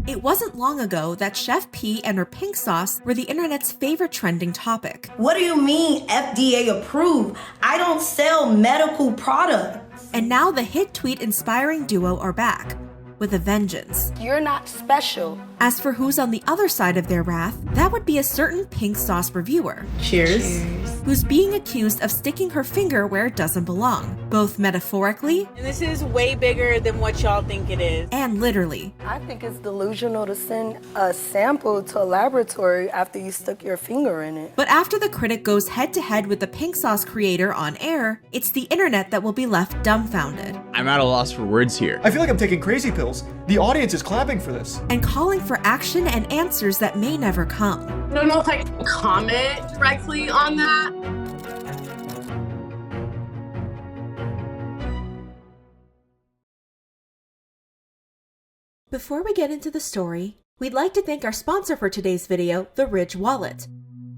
It wasn't long ago that Chef Pii and her pink sauce were the internet's favorite trending topic. What do you mean FDA approved? I don't sell medical products. And now the hit tweet-inspiring duo are back, with a vengeance. You're not special. As for who's on the other side of their wrath, that would be a certain pink sauce reviewer. Cheers. Who's being accused of sticking her finger where it doesn't belong, both metaphorically and this is way bigger than what y'all think it is. And literally. I think it's delusional to send a sample to a laboratory after you stuck your finger in it. But after the critic goes head-to-head with the pink sauce creator on air, it's the internet that will be left dumbfounded. I'm at a loss for words here. I feel like I'm taking crazy pills. The audience is clapping for this. And calling for action and answers that may never come. I don't know if I can comment directly on that. Before we get into the story, we'd like to thank our sponsor for today's video, the Ridge Wallet.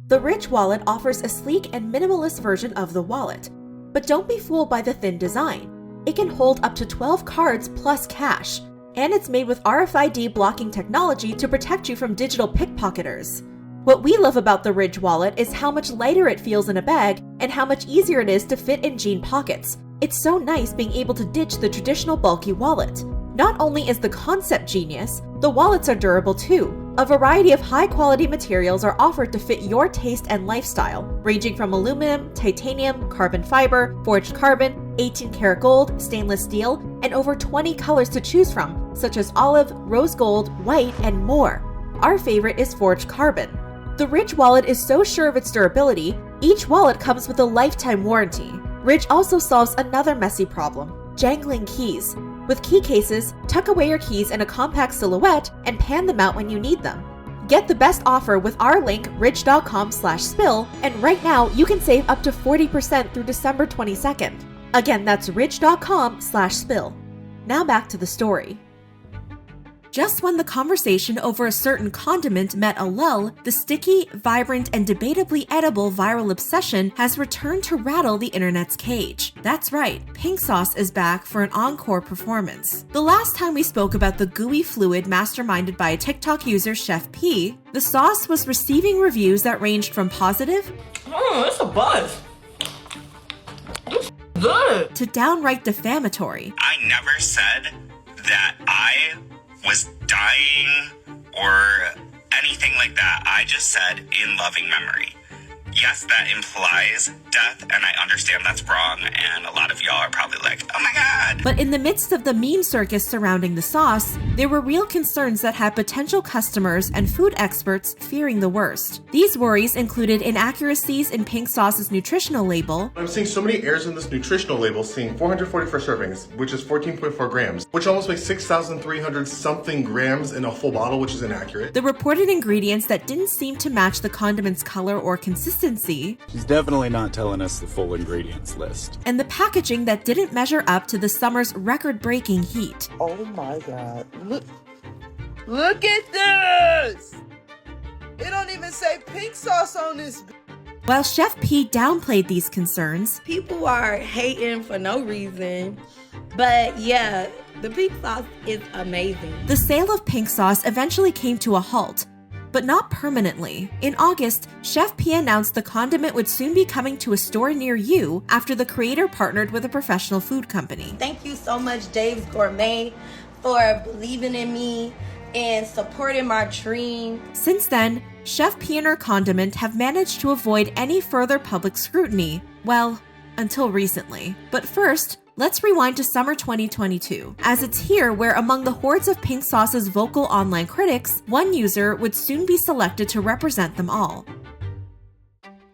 The Ridge Wallet offers a sleek and minimalist version of the wallet, but don't be fooled by the thin design. It can hold up to 12 cards plus cash, and it's made with RFID blocking technology to protect you from digital pickpocketers. What we love about the Ridge Wallet is how much lighter it feels in a bag and how much easier it is to fit in jean pockets. It's so nice being able to ditch the traditional bulky wallet. Not only is the concept genius, the wallets are durable too. A variety of high-quality materials are offered to fit your taste and lifestyle, ranging from aluminum, titanium, carbon fiber, forged carbon, 18-karat gold, stainless steel, and over 20 colors to choose from, such as olive, rose gold, white, and more. Our favorite is forged carbon. The Ridge Wallet is so sure of its durability, each wallet comes with a lifetime warranty. Ridge also solves another messy problem: jangling keys. With key cases, tuck away your keys in a compact silhouette and pan them out when you need them. Get the best offer with our link ridge.com/spill, and right now you can save up to 40% through December 22nd. Again, that's ridge.com/spill. Now back to the story. Just when the conversation over a certain condiment met a lull, the sticky, vibrant, and debatably edible viral obsession has returned to rattle the internet's cage. That's right, pink sauce is back for an encore performance. The last time we spoke about the gooey fluid masterminded by a TikTok user, Chef Pii, the sauce was receiving reviews that ranged from positive It's a buzz. Good. to downright defamatory. I never said that I was dying or anything like that. I just said in loving memory. Yes, that implies death, and I understand that's wrong, and a lot of y'all are probably like, oh my god. But in the midst of the meme circus surrounding the sauce, there were real concerns that had potential customers and food experts fearing the worst. These worries included inaccuracies in pink sauce's nutritional label. I'm seeing so many errors in this nutritional label, seeing 444 servings, which is 14.4 grams, which almost makes 6,300 something grams in a full bottle, which is inaccurate. The reported ingredients that didn't seem to match the condiment's color or consistency. She's definitely not telling us the full ingredients list. And the packaging that didn't measure up to the summer's record-breaking heat. Oh my god. Look at this! It don't even say pink sauce on this. While Chef Pii downplayed these concerns, People are hating for no reason, but yeah, the pink sauce is amazing. the sale of pink sauce eventually came to a halt, but not permanently. In August, Chef Pii announced the condiment would soon be coming to a store near you after the creator partnered with a professional food company. Thank you so much, Dave's Gourmet, for believing in me and supporting my dream. Since then, Chef Pii and her condiment have managed to avoid any further public scrutiny, well, until recently. But first, let's rewind to summer 2022, as it's here where among the hordes of pink sauce's vocal online critics, one user would soon be selected to represent them all.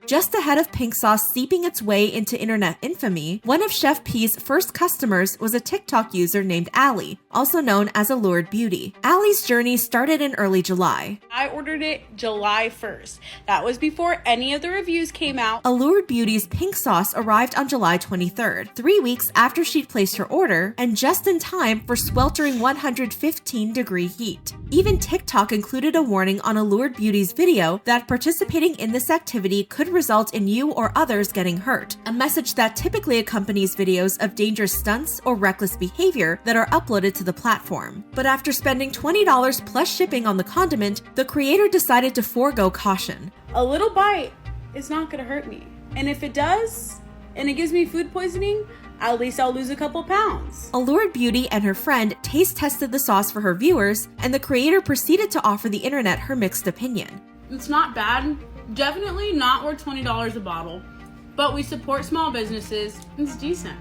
Just ahead of pink sauce seeping its way into internet infamy, one of Chef Pii's first customers was a TikTok user named Allie, also known as Allured Beauty. Allie's journey started in early July. I ordered it July 1st. That was before any of the reviews came out. Allured Beauty's pink sauce arrived on July 23rd, 3 weeks after she'd placed her order, and just in time for sweltering 115-degree heat. Even TikTok included a warning on Allured Beauty's video that participating in this activity could result in you or others getting hurt, a message that typically accompanies videos of dangerous stunts or reckless behavior that are uploaded to the platform. But after spending $20 plus shipping on the condiment, the creator decided to forego caution. A little bite is not gonna hurt me. And if it does, and it gives me food poisoning, at least I'll lose a couple pounds. Allured Beauty and her friend taste tested the sauce for her viewers, and the creator proceeded to offer the internet her mixed opinion. It's not bad, definitely not worth $20 a bottle, but we support small businesses, it's decent.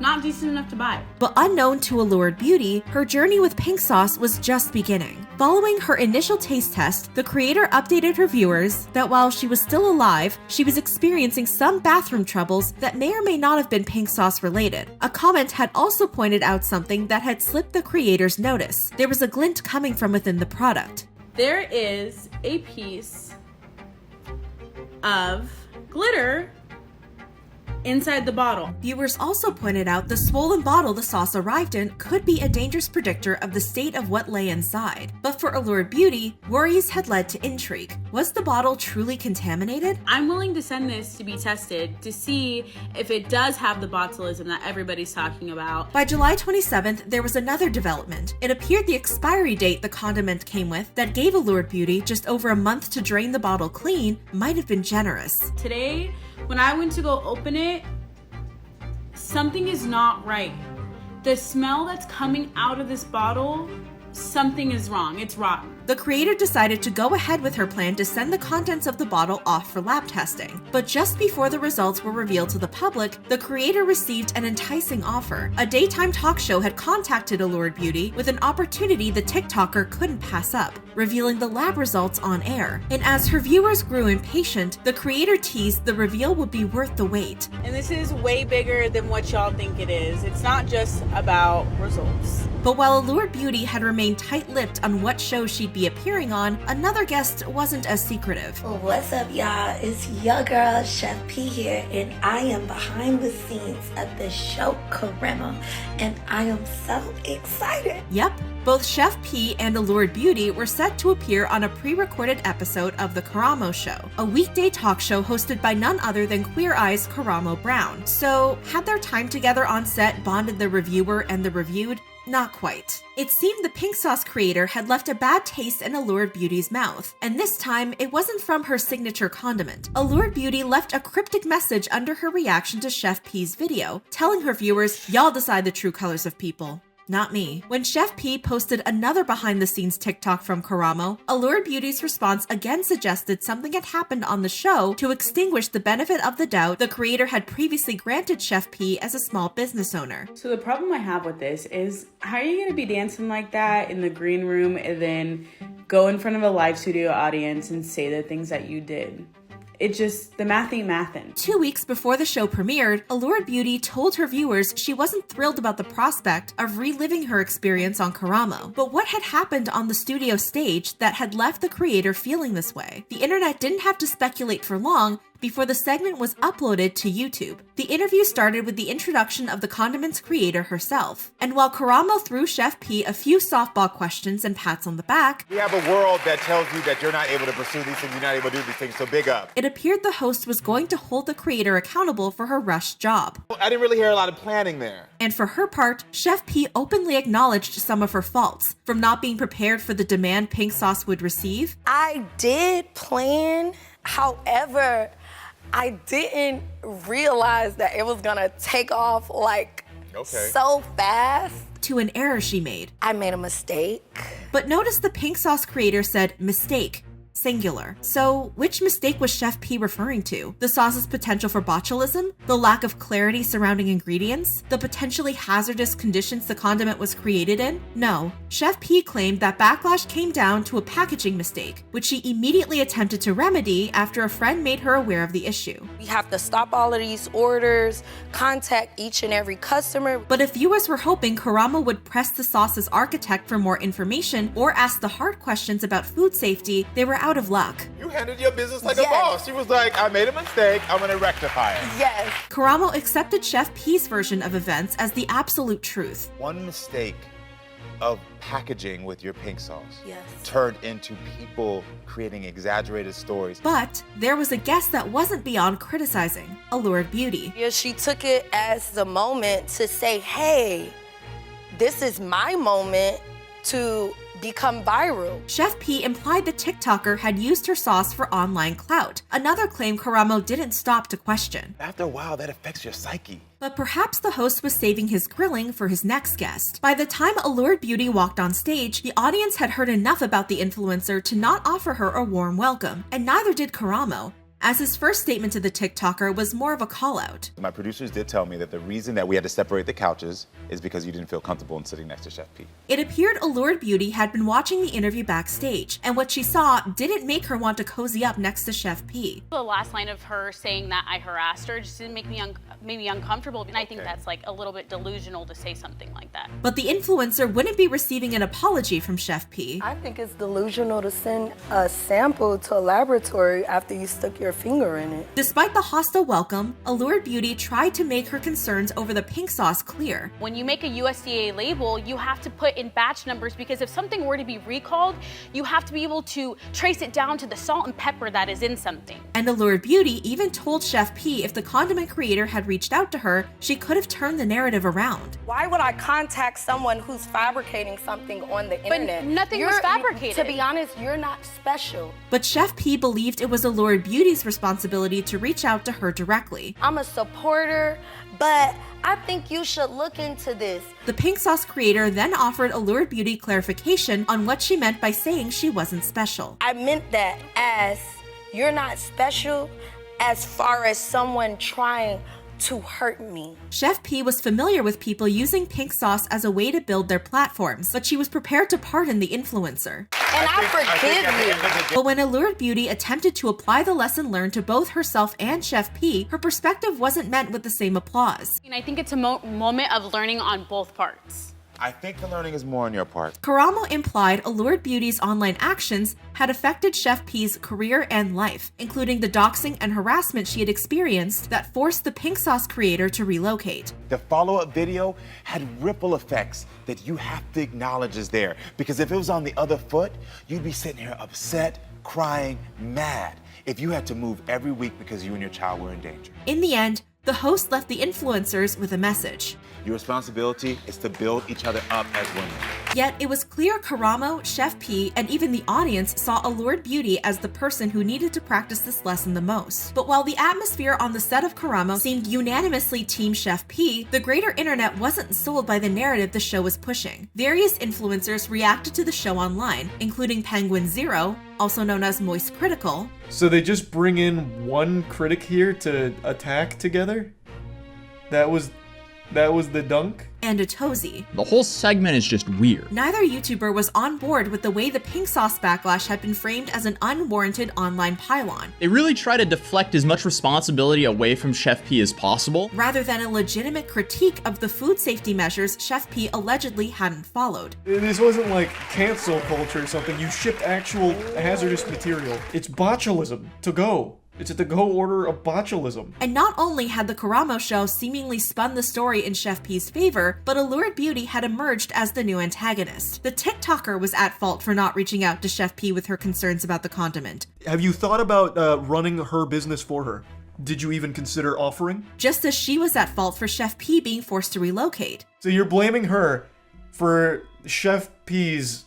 Not decent enough to buy. But unknown to Allured Beauty, her journey with pink sauce was just beginning. Following her initial taste test, the creator updated her viewers that while she was still alive, she was experiencing some bathroom troubles that may or may not have been pink sauce related. A comment had also pointed out something that had slipped the creator's notice. There was a glint coming from within the product. There is a piece of glitter inside the bottle. Viewers also pointed out the swollen bottle the sauce arrived in could be a dangerous predictor of the state of what lay inside. But for Allured Beauty, worries had led to intrigue. Was the bottle truly contaminated? I'm willing to send this to be tested to see if it does have the botulism that everybody's talking about. By July 27th, there was another development. It appeared the expiry date the condiment came with that gave Allured Beauty just over a month to drain the bottle clean might have been generous. Today, when I went to go open it, something is not right. The smell that's coming out of this bottle, something is wrong. It's rotten. The creator decided to go ahead with her plan to send the contents of the bottle off for lab testing. But just before the results were revealed to the public, the creator received an enticing offer. A daytime talk show had contacted Allured Beauty with an opportunity the TikToker couldn't pass up, revealing the lab results on air. And as her viewers grew impatient, the creator teased the reveal would be worth the wait. And this is way bigger than what y'all think it is. It's not just about results. But while Allured Beauty had remained tight-lipped on what show she'd be appearing on, another guest wasn't as secretive. What's up, y'all? It's your girl, Chef Pii here, and I am behind the scenes at the show Karamo, and I am so excited. Yep, both Chef Pii and Allured Beauty were set to appear on a pre-recorded episode of The Caramo Show, a weekday talk show hosted by none other than Queer Eye's Caramo Brown. So, had their time together on set bonded the reviewer and the reviewed? Not quite. It seemed the pink sauce creator had left a bad taste in Allured Beauty's mouth, and this time it wasn't from her signature condiment. Allured Beauty left a cryptic message under her reaction to Chef Pii's video, telling her viewers, "Y'all decide the true colors of people. Not me." When Chef Pii posted another behind-the-scenes TikTok from Karamo, Allured Beauty's response again suggested something had happened on the show to extinguish the benefit of the doubt the creator had previously granted Chef Pii as a small business owner. So the problem I have with this is, how are you going to be dancing like that in the green room and then go in front of a live studio audience and say the things that you did? It just, the math ain't mathin'. 2 weeks before the show premiered, Allured Beauty told her viewers she wasn't thrilled about the prospect of reliving her experience on Karamo. But what had happened on the studio stage that had left the creator feeling this way? The internet didn't have to speculate for long before the segment was uploaded to YouTube. The interview started with the introduction of the condiment's creator herself. And while Karamo threw Chef Pii a few softball questions and pats on the back, we have a world that tells you that you're not able to pursue these things, you're not able to do these things, so big up. It appeared the host was going to hold the creator accountable for her rushed job. I didn't really hear a lot of planning there. And for her part, Chef Pii openly acknowledged some of her faults, from not being prepared for the demand pink sauce would receive. I did plan, however, I didn't realize that it was gonna take off like so fast. To an error she made. I made a mistake. But notice the pink sauce creator said mistake. Singular. So, which mistake was Chef Pii referring to? The sauce's potential for botulism? The lack of clarity surrounding ingredients? The potentially hazardous conditions the condiment was created in? No. Chef Pii claimed that backlash came down to a packaging mistake, which she immediately attempted to remedy after a friend made her aware of the issue. We have to stop all of these orders, contact each and every customer. But if viewers were hoping Karamo would press the sauce's architect for more information or ask the hard questions about food safety, they were out of luck. You handled your business like a boss. She was like, I made a mistake, I'm gonna rectify it. Yes. Karamo accepted Chef Pii's version of events as the absolute truth. One mistake of packaging with your pink sauce Yes. turned into people creating exaggerated stories. But there was a guest that wasn't beyond criticizing, Allured Beauty. Yeah, she took it as the moment to say, hey, this is my moment to become viral. Chef Pii implied the TikToker had used her sauce for online clout, another claim Karamo didn't stop to question. After a while, that affects your psyche. But perhaps the host was saving his grilling for his next guest. By the time Allured Beauty walked on stage, the audience had heard enough about the influencer to not offer her a warm welcome, and neither did Karamo, as his first statement to the TikToker was more of a call-out. My producers did tell me that the reason that we had to separate the couches is because you didn't feel comfortable in sitting next to Chef Pii. It appeared Allured Beauty had been watching the interview backstage, and what she saw didn't make her want to cozy up next to Chef Pii. The last line of her saying that I harassed her just didn't make me maybe uncomfortable, and I think that's like a little bit delusional to say something like that. But the influencer wouldn't be receiving an apology from Chef Pii. I think it's delusional to send a sample to a laboratory after you stuck your finger in it. Despite the hostile welcome, Allured Beauty tried to make her concerns over the pink sauce clear. When you make a USDA label, you have to put in batch numbers, because if something were to be recalled, you have to be able to trace it down to the salt and pepper that is in something. And Allured Beauty even told Chef Pii if the condiment creator had reached out to her, she could have turned the narrative around. Why would I contact someone who's fabricating something on the internet? But nothing was fabricated. To be honest, you're not special. But Chef Pii believed it was Allured Beauty's responsibility to reach out to her directly. I'm a supporter, but I think you should look into this. The pink sauce creator then offered Allured Beauty clarification on what she meant by saying she wasn't special. I meant that as you're not special as far as someone trying to hurt me. Chef Pii was familiar with people using pink sauce as a way to build their platforms, but she was prepared to pardon the influencer. And I forgive you. But when Allured Beauty attempted to apply the lesson learned to both herself and Chef Pii, her perspective wasn't met with the same applause. And I think it's a moment of learning on both parts. I think the learning is more on your part. Karamo implied Allured Beauty's online actions had affected Chef Pii's career and life, including the doxing and harassment she had experienced that forced the pink sauce creator to relocate. The follow-up video had ripple effects that you have to acknowledge is there. Because if it was on the other foot, you'd be sitting here upset, crying, mad, if you had to move every week because you and your child were in danger. In the end, the host left the influencers with a message. Your responsibility is to build each other up as women. Yet it was clear Karamo, Chef Pii, and even the audience saw Allured Beauty as the person who needed to practice this lesson the most. But while the atmosphere on the set of Karamo seemed unanimously Team Chef Pii, the greater internet wasn't sold by the narrative the show was pushing. Various influencers reacted to the show online, including Penguin Zero, also known as Moist Critical. So they just bring in one critic here to attack together? That was the dunk? And a Tozy. The whole segment is just weird. Neither YouTuber was on board with the way the pink sauce backlash had been framed as an unwarranted online pylon. They really try to deflect as much responsibility away from Chef Pii as possible, rather than a legitimate critique of the food safety measures Chef Pii allegedly hadn't followed. This wasn't like cancel culture or something. You shipped actual hazardous material. It's botulism to go. It's a to-go order of botulism. And not only had the Karamo show seemingly spun the story in Chef Pii's favor, but Allured Beauty had emerged as the new antagonist. The TikToker was at fault for not reaching out to Chef Pii with her concerns about the condiment. Have you thought about running her business for her? Did you even consider offering? Just as she was at fault for Chef Pii being forced to relocate. So you're blaming her for Chef Pii's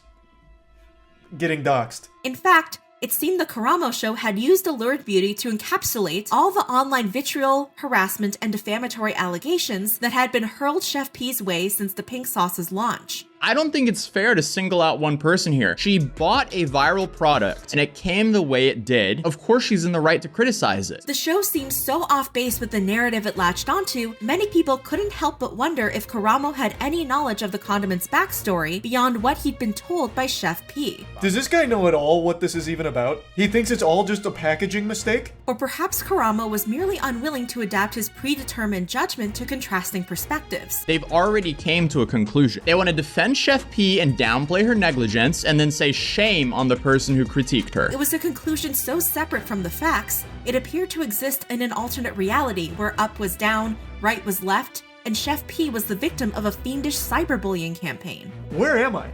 getting doxxed. In fact, it seemed the Karamo show had used Allured Beauty to encapsulate all the online vitriol, harassment, and defamatory allegations that had been hurled Chef Pii's way since the pink sauce's launch. I don't think it's fair to single out one person here. She bought a viral product and it came the way it did. Of course she's in the right to criticize it. The show seemed so off base with the narrative it latched onto, many people couldn't help but wonder if Karamo had any knowledge of the condiment's backstory beyond what he'd been told by Chef Pii. Does this guy know at all what this is even about? He thinks it's all just a packaging mistake? Or perhaps Karamo was merely unwilling to adapt his predetermined judgment to contrasting perspectives. They've already came to a conclusion. They want to defend Chef Pii and downplay her negligence and then say shame on the person who critiqued her. It was a conclusion so separate from the facts, it appeared to exist in an alternate reality where up was down, right was left, and Chef Pii was the victim of a fiendish cyberbullying campaign. Where am I?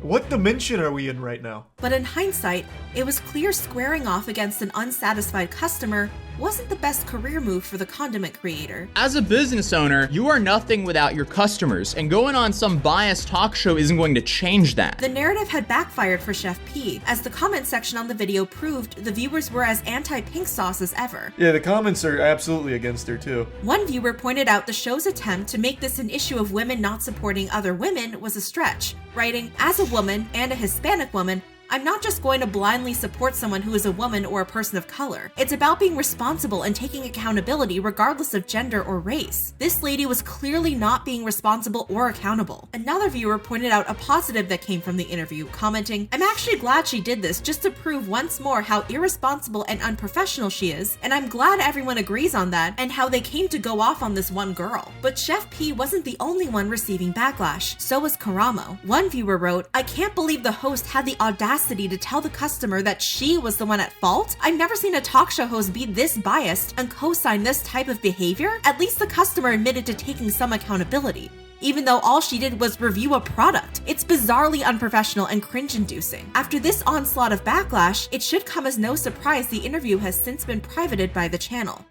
What dimension are we in right now? But in hindsight, it was clear squaring off against an unsatisfied customer wasn't the best career move for the condiment creator. As a business owner, you are nothing without your customers, and going on some biased talk show isn't going to change that. The narrative had backfired for Chef Pii, as the comment section on the video proved the viewers were as anti-pink sauce as ever. Yeah, the comments are absolutely against her too. One viewer pointed out the show's attempt to make this an issue of women not supporting other women was a stretch, writing, "As a woman, and a Hispanic woman, I'm not just going to blindly support someone who is a woman or a person of color. It's about being responsible and taking accountability regardless of gender or race. This lady was clearly not being responsible or accountable." Another viewer pointed out a positive that came from the interview, commenting, "I'm actually glad she did this just to prove once more how irresponsible and unprofessional she is, and I'm glad everyone agrees on that and how they came to go off on this one girl." But Chef Pii wasn't the only one receiving backlash. So was Karamo. One viewer wrote, "I can't believe the host had the audacity to tell the customer that she was the one at fault. I've never seen a talk show host be this biased and co-sign this type of behavior. At least the customer admitted to taking some accountability, even though all she did was review a product. It's bizarrely unprofessional and cringe-inducing." After this onslaught of backlash, it should come as no surprise the interview has since been privated by the channel.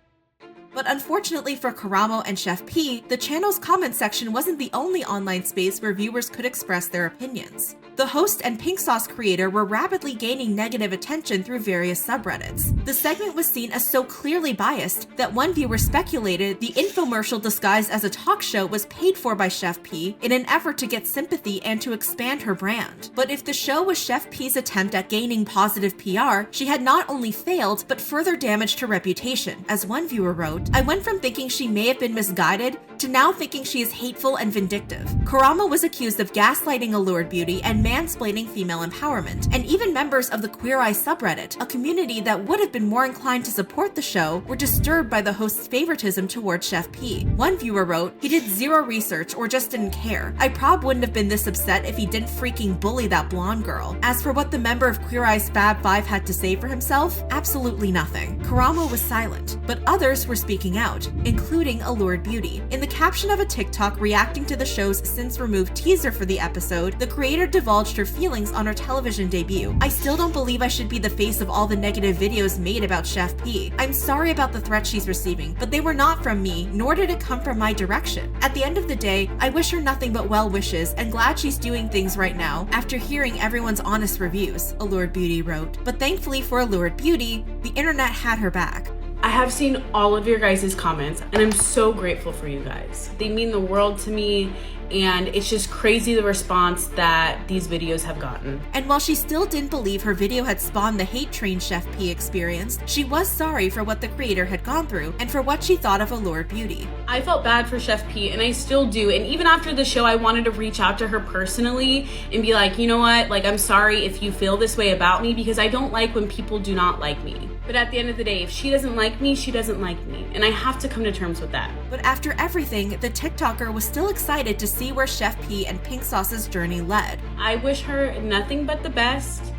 But unfortunately for Karamo and Chef Pii, the channel's comment section wasn't the only online space where viewers could express their opinions. The host and pink sauce creator were rapidly gaining negative attention through various subreddits. The segment was seen as so clearly biased that one viewer speculated the infomercial disguised as a talk show was paid for by Chef Pii in an effort to get sympathy and to expand her brand. But if the show was Chef Pii's attempt at gaining positive PR, she had not only failed, but further damaged her reputation. As one viewer wrote, "I went from thinking she may have been misguided to now thinking she is hateful and vindictive." Karamo was accused of gaslighting Allured Beauty and mansplaining female empowerment, and even members of the Queer Eye subreddit, a community that would have been more inclined to support the show, were disturbed by the host's favoritism towards Chef Pii. One viewer wrote, "He did zero research or just didn't care. I prob wouldn't have been this upset if he didn't freaking bully that blonde girl." As for what the member of Queer Eye's Fab Five had to say for himself, absolutely nothing. Karamo was silent, but others were speaking out, including Allured Beauty. In the caption of a TikTok reacting to the show's since-removed teaser for the episode, the creator divulged her feelings on her television debut. "I still don't believe I should be the face of all the negative videos made about Chef Pii. I'm sorry about the threats she's receiving, but they were not from me, nor did it come from my direction. At the end of the day, I wish her nothing but well wishes and glad she's doing things right now after hearing everyone's honest reviews," Allured Beauty wrote. But thankfully for Allured Beauty, the internet had her back. I have seen all of your guys' comments, and I'm so grateful for you guys. They mean the world to me, and it's just crazy the response that these videos have gotten. And while she still didn't believe her video had spawned the hate train Chef Pii experienced, she was sorry for what the creator had gone through and for what she thought of Allured Beauty. I felt bad for Chef Pii, and I still do. And even after the show, I wanted to reach out to her personally and be like, you know what? Like, I'm sorry if you feel this way about me, because I don't like when people do not like me. But at the end of the day, if she doesn't like me, she doesn't like me. And I have to come to terms with that. But after everything, the TikToker was still excited to see where Chef Pii and Pink Sauce's journey led. I wish her nothing but the best.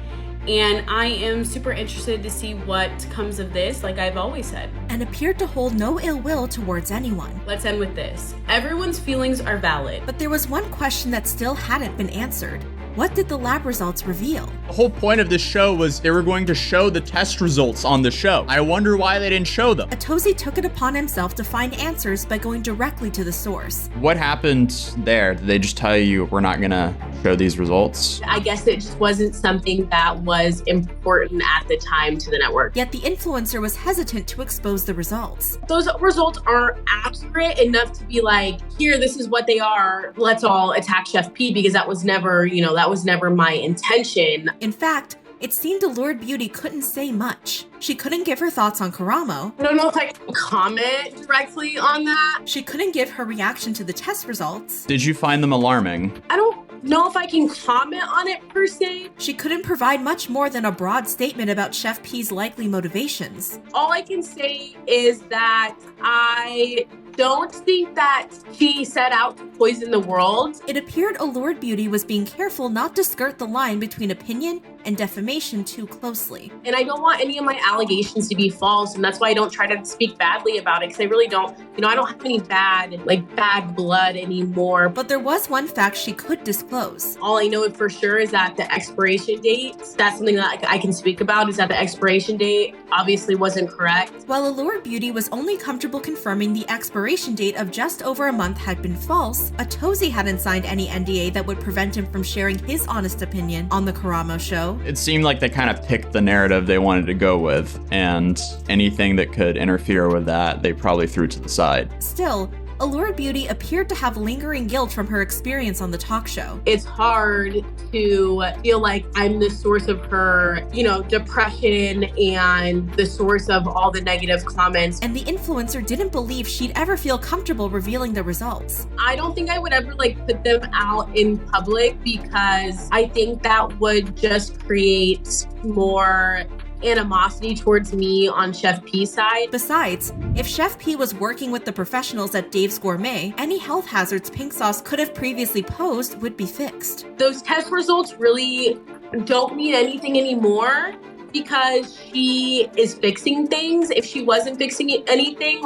And I am super interested to see what comes of this, like I've always said. And appeared to hold no ill will towards anyone. Let's end with this. Everyone's feelings are valid. But there was one question that still hadn't been answered. What did the lab results reveal? The whole point of this show was they were going to show the test results on the show. I wonder why they didn't show them. Atosi took it upon himself to find answers by going directly to the source. What happened there? Did they just tell you we're not gonna show these results? I guess it just wasn't something that was important at the time to the network. Yet the influencer was hesitant to expose the results. Those results aren't accurate enough to be like, here, this is what they are. Let's all attack Chef Pii, because that was never, that was never my intention. In fact, it seemed Allured Beauty couldn't say much. She couldn't give her thoughts on Karamo. I don't know if I can comment directly on that. She couldn't give her reaction to the test results. Did you find them alarming? I don't know if I can comment on it per se. She couldn't provide much more than a broad statement about Chef Pii's likely motivations. All I can say is that I don't think that she set out to poison the world. It appeared Allured Beauty was being careful not to skirt the line between opinion and defamation too closely. And I don't want any of my allegations to be false, and that's why I don't try to speak badly about it, because I really don't, I don't have any bad blood anymore. But there was one fact she could disclose. All I know for sure is that the expiration date, that's something that I can speak about, is that the expiration date obviously wasn't correct. While Allured Beauty was only comfortable confirming the expiration date of just over a month had been false, Atozi hadn't signed any NDA that would prevent him from sharing his honest opinion on the Karamo show. It seemed like they kind of picked the narrative they wanted to go with, and anything that could interfere with that, they probably threw to the side. Still, Allured Beauty appeared to have lingering guilt from her experience on the talk show. It's hard to feel like I'm the source of her, depression and the source of all the negative comments. And the influencer didn't believe she'd ever feel comfortable revealing the results. I don't think I would ever put them out in public, because I think that would just create more animosity towards me on Chef Pee's side. Besides, if Chef Pii was working with the professionals at Dave's Gourmet, any health hazards pink sauce could have previously posed would be fixed. Those test results really don't mean anything anymore, because she is fixing things. If she wasn't fixing anything,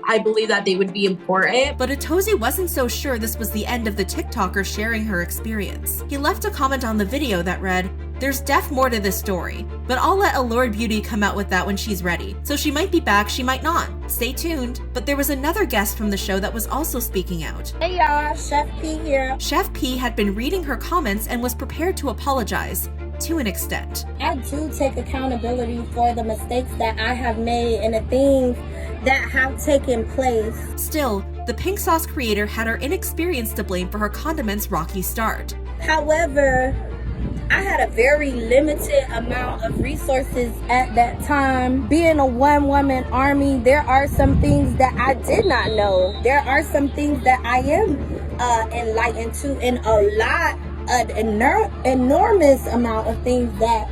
I believe that they would be important. But Atozi wasn't so sure this was the end of the TikToker sharing her experience. He left a comment on the video that read, "There's more to this story, but I'll let Allured Beauty come out with that when she's ready. So she might be back, she might not. Stay tuned." But there was another guest from the show that was also speaking out. Hey y'all, Chef Pii here. Chef Pii had been reading her comments and was prepared to apologize. To an extent. I do take accountability for the mistakes that I have made and the things that have taken place. Still, the pink sauce creator had her inexperience to blame for her condiment's rocky start. However, I had a very limited amount of resources at that time. Being a one-woman army, there are some things that I did not know. There are some things that I am enlightened to, and an enormous amount of things that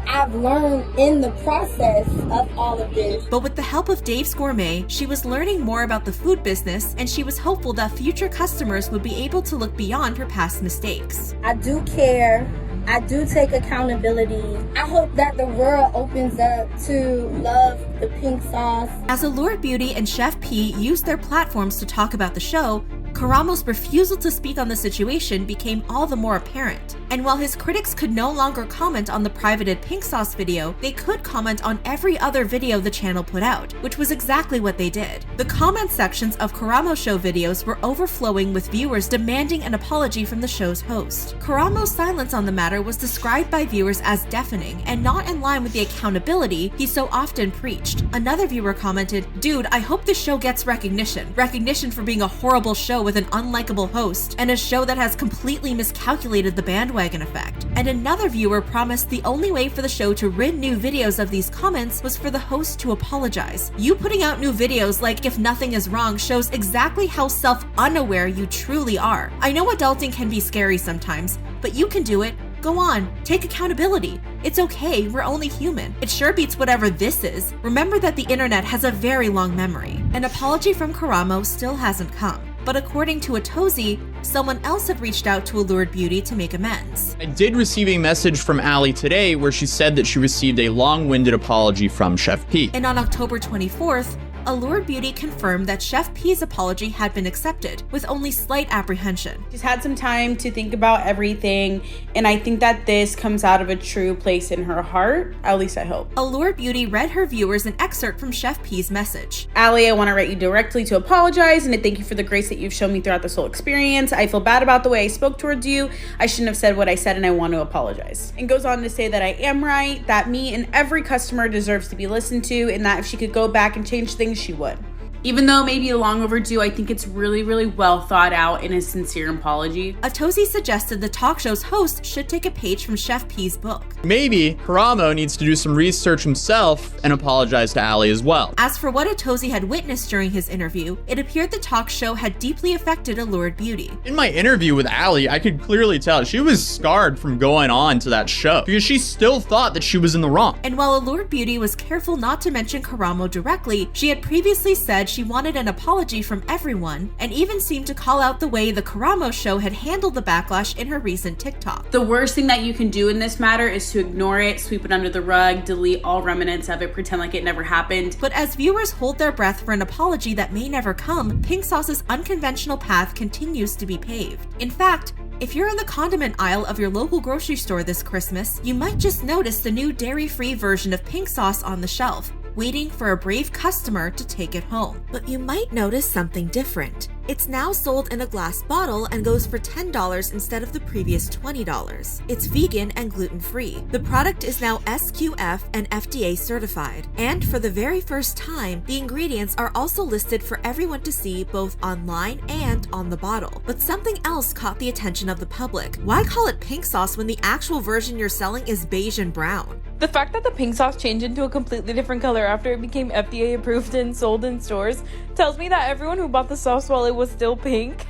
I've learned in the process of all of this. But with the help of Dave's Gourmet, she was learning more about the food business, and she was hopeful that future customers would be able to look beyond her past mistakes. I do care. I do take accountability. I hope that the world opens up to love the pink sauce. As Allured Beauty and Chef Pii used their platforms to talk about the show, Karamo's refusal to speak on the situation became all the more apparent. And while his critics could no longer comment on the privated pink sauce video, they could comment on every other video the channel put out, which was exactly what they did. The comment sections of Karamo show videos were overflowing with viewers demanding an apology from the show's host. Karamo's silence on the matter was described by viewers as deafening and not in line with the accountability he so often preached. Another viewer commented, "Dude, I hope this show gets recognition. Recognition for being a horrible show with an unlikable host, and a show that has completely miscalculated the bandwagon effect." And another viewer promised the only way for the show to rid new videos of these comments was for the host to apologize. You putting out new videos like If Nothing Is Wrong shows exactly how self-unaware you truly are. I know adulting can be scary sometimes, but you can do it. Go on, take accountability. It's okay, we're only human. It sure beats whatever this is. Remember that the internet has a very long memory. An apology from Karamo still hasn't come. But according to Atozi, someone else had reached out to Allured Beauty to make amends. I did receive a message from Allie today where she said that she received a long-winded apology from Chef Pii. And on October 24th, Allured Beauty confirmed that Chef Pii's apology had been accepted, with only slight apprehension. She's had some time to think about everything, and I think that this comes out of a true place in her heart. At least I hope. Allured Beauty read her viewers an excerpt from Chef Pii's message. Allie, I want to write you directly to apologize and to thank you for the grace that you've shown me throughout this whole experience. I feel bad about the way I spoke towards you. I shouldn't have said what I said, and I want to apologize. And goes on to say that I am right, that me and every customer deserves to be listened to, and that if she could go back and change things, she would. Even though maybe long overdue, I think it's really, really well thought out in a sincere apology. Atozi suggested the talk show's host should take a page from Chef Pii's book. Maybe Karamo needs to do some research himself and apologize to Allie as well. As for what Atozi had witnessed during his interview, it appeared the talk show had deeply affected Allured Beauty. In my interview with Allie, I could clearly tell she was scarred from going on to that show because she still thought that she was in the wrong. And while Allured Beauty was careful not to mention Karamo directly, she had previously said she wanted an apology from everyone, and even seemed to call out the way the Karamo show had handled the backlash in her recent TikTok. The worst thing that you can do in this matter is to ignore it, sweep it under the rug, delete all remnants of it, pretend like it never happened. But as viewers hold their breath for an apology that may never come, pink sauce's unconventional path continues to be paved. In fact, if you're in the condiment aisle of your local grocery store this Christmas, you might just notice the new dairy-free version of pink sauce on the shelf, waiting for a brave customer to take it home. But you might notice something different. It's now sold in a glass bottle and goes for $10 instead of the previous $20. It's vegan and gluten-free. The product is now SQF and FDA certified. And for the very first time, the ingredients are also listed for everyone to see both online and on the bottle. But something else caught the attention of the public. Why call it pink sauce when the actual version you're selling is beige and brown? The fact that the pink sauce changed into a completely different color after it became FDA approved and sold in stores tells me that everyone who bought the sauce while it was still pink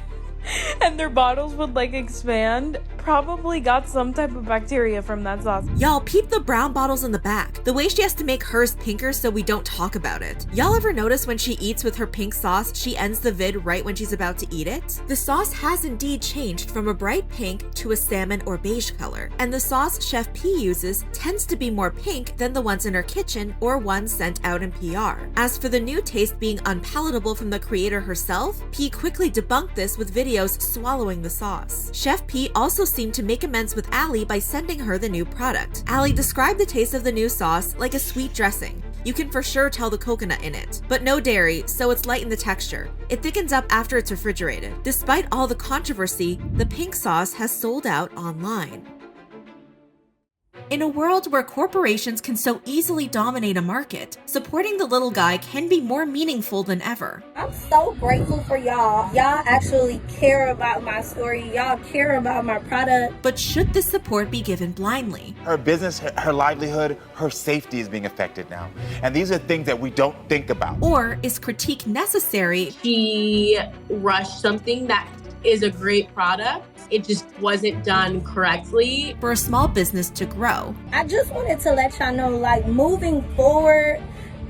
and their bottles would like expand probably got some type of bacteria from that sauce. Y'all, peep the brown bottles in the back. The way she has to make hers pinker so we don't talk about it. Y'all ever notice when she eats with her pink sauce, she ends the vid right when she's about to eat it? The sauce has indeed changed from a bright pink to a salmon or beige color, and the sauce Chef Pii uses tends to be more pink than the ones in her kitchen or ones sent out in PR. As for the new taste being unpalatable from the creator herself, Pii quickly debunked this with videos swallowing the sauce. Chef Pii also seemed to make amends with Allie by sending her the new product. Allie described the taste of the new sauce like a sweet dressing. You can for sure tell the coconut in it, but no dairy, so it's light in the texture. It thickens up after it's refrigerated. Despite all the controversy, the pink sauce has sold out online. In a world where corporations can so easily dominate a market, supporting the little guy can be more meaningful than ever. I'm so grateful for y'all. Y'all actually care about my story. Y'all care about my product. But should this support be given blindly? Her business, her livelihood, her safety is being affected now. And these are things that we don't think about. Or is critique necessary? She rushed something that is a great product. It just wasn't done correctly. For a small business to grow. I just wanted to let y'all know, like, moving forward,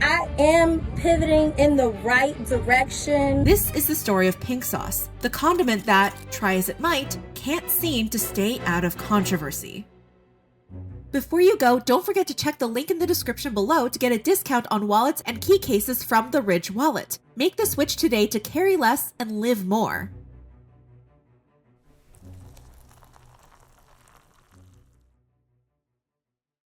I am pivoting in the right direction. This is the story of pink sauce, the condiment that, try as it might, can't seem to stay out of controversy. Before you go, don't forget to check the link in the description below to get a discount on wallets and key cases from the Ridge Wallet. Make the switch today to carry less and live more.